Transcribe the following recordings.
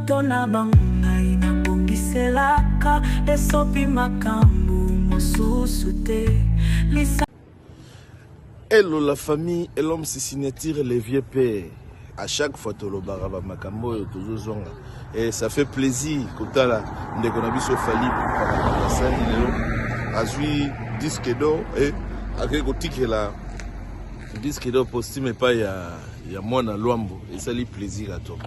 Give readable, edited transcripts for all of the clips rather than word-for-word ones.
bato na bangai na bongiselaka esopi makambo mosusu te. Hello la famille, et l'homme se signature les vieux pères. À chaque fois, le baraba makambo et toujours zonga. Et ça fait plaisir quand la ndekonabi so fali pour la scène lelo. Azui disque d'or et avec le la disque d'or postime pas ya mona luambo et ça lui plaisir à toi.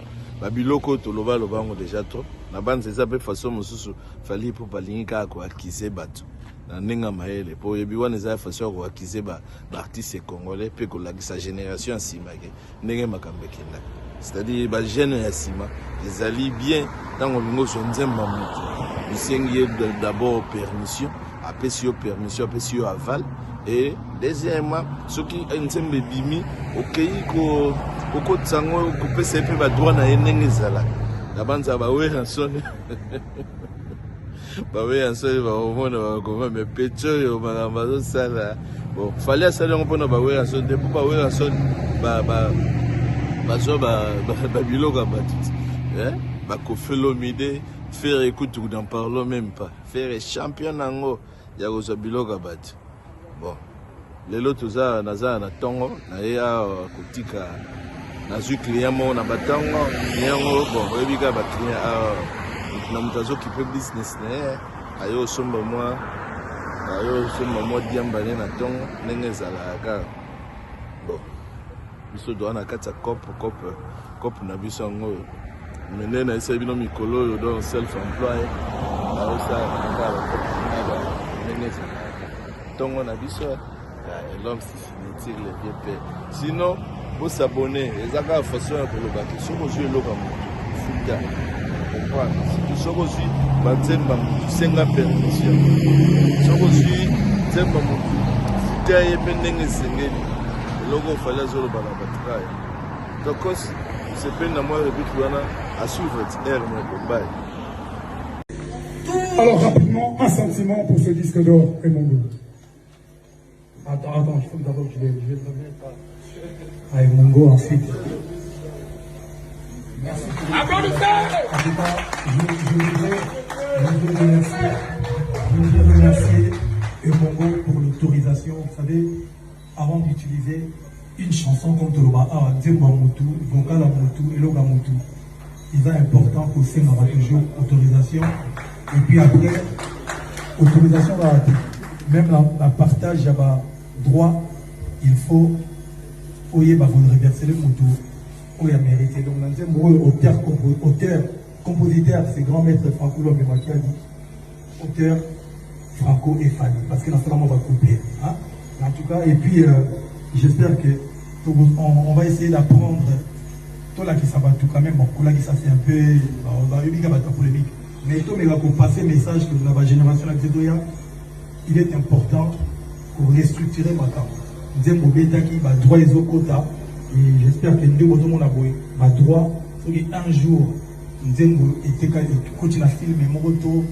Babiloko to loba lobango déjà trop. Na bande ça peut façon mususu fali pour balinga ko akize bato. Na ninga maele po yebiwana za façon ko akize ba artiste congolais pe ko la sa génération simake ndenge makambe kenda. C'est-à-dire ba jeune ya sima ils allient bien dans le so nzemba mutu. Bisengi d'abord permission, après si permission, après si aval et deuxièmement ce qui nzembe bimi okei ko tsango ko pesa pe ba droit na ndenge zala. La bande ça va ouais sonne. Bah oui, un seul va au monde, comment me péter au marambazo ça là. Bon, fallait ça là on peut pas ouais un seul, depuis pas ouais un seul, bilo comme hein, Kofelomide, faire écoute ou n'en parlons même pas. Faire champion nango, ya goza bilo kabat. Bon, les lots ça naza na tongo, na ya kotika. Na zu client mo na batango, nyango bon, rebika ba client na mutazo qui peut business ne ayo somba moi diamba na tongo ndenge zalaka. Bon, biso doit na kata cop na biso ngo menene na esa bino mikolo yo don self employed ayo sa ngala ndenge zalaka tongo na biso l'homme si les vieux pères. Sinon vous s'abonner ezaka façon ya koloba ke soko jeu loka mo futa. Si tu sors aussi, senga permission. Sors aussi, zemba mutu. Futa ye pendenge sengeli. Logo fallait zolo bala batrai. Donc c'est peine à moi rebitwana à suivre air mon combat. Alors rapidement un sentiment pour ce disque d'or et mon goût. Attends, il faut d'abord que je vais le mettre à Mongo ensuite. Merci. Je voudrais remercier Emongo pour l'autorisation. Vous savez, avant d'utiliser une chanson comme Toloba, Dzemba Moutou, Vokala Moutou, Eloga Moutou, il est important pour ça avoir toujours autorisation. Et puis après, autorisation, même la partage, il y a droit, il faut, vous reverser le Moutou. Il a mérité. Donc, auteur, compositeur, c'est grand maître Franco Lomema qui a dit auteur, Franco et Fanny. Parce que la femme va couper. Hein? En tout cas, et puis, j'espère que on va essayer d'apprendre. Tout là qui ça va tout quand même. Bon, là qui ça c'est un peu. On va y avoir une polémique. Mais tout mais pour passer le message que vous avez la génération là, il est important pour restructurer ma temps. Nous avons droit les autres quotas. Et j'espère que nous avons droit, un jour, nous avons film et Moroto,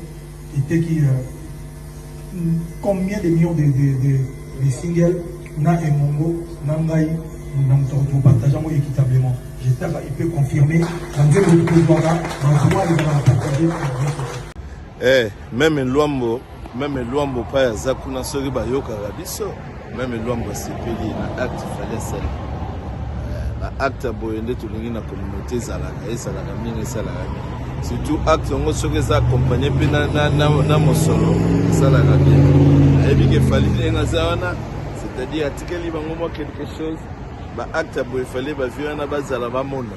combien de millions de singles, na et Mongo, Nangai, nous partageons équitablement. J'espère qu'il peut confirmer. Même Luambo, pas Zakuna Soriba Yoka Rabiso, même Luambo Sepeli, l'acte fallait ça. Acte boyende to lingi na communauté zalaka ezalaka mingi ezalaka surtout acte ngo soki eza accompagné pe na mosolo ezalaka bien ayebi ke fali ndenga za wana c'est-à-dire atikeli bango mwa quelque chose ba acte boye fali ba vie wana bazala bamona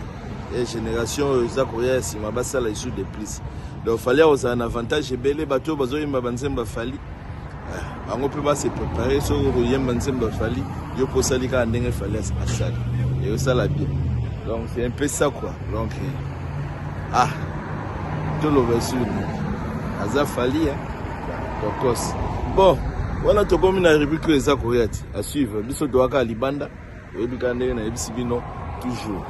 et génération eza koya sima basala isu de plus donc fali oza un avantage ebele bato bazoyemba banzemba fali bango pe ba se préparer so koyemba nzemba fali yo posali ka ndenge fali asala. Et ça la bien. Donc c'est un peu ça quoi. Donc tout le version. Aza fali donc bon, voilà to comme na rubrique les akoyati à suivre. Biso doaka libanda, et bikande na ebisibino toujours.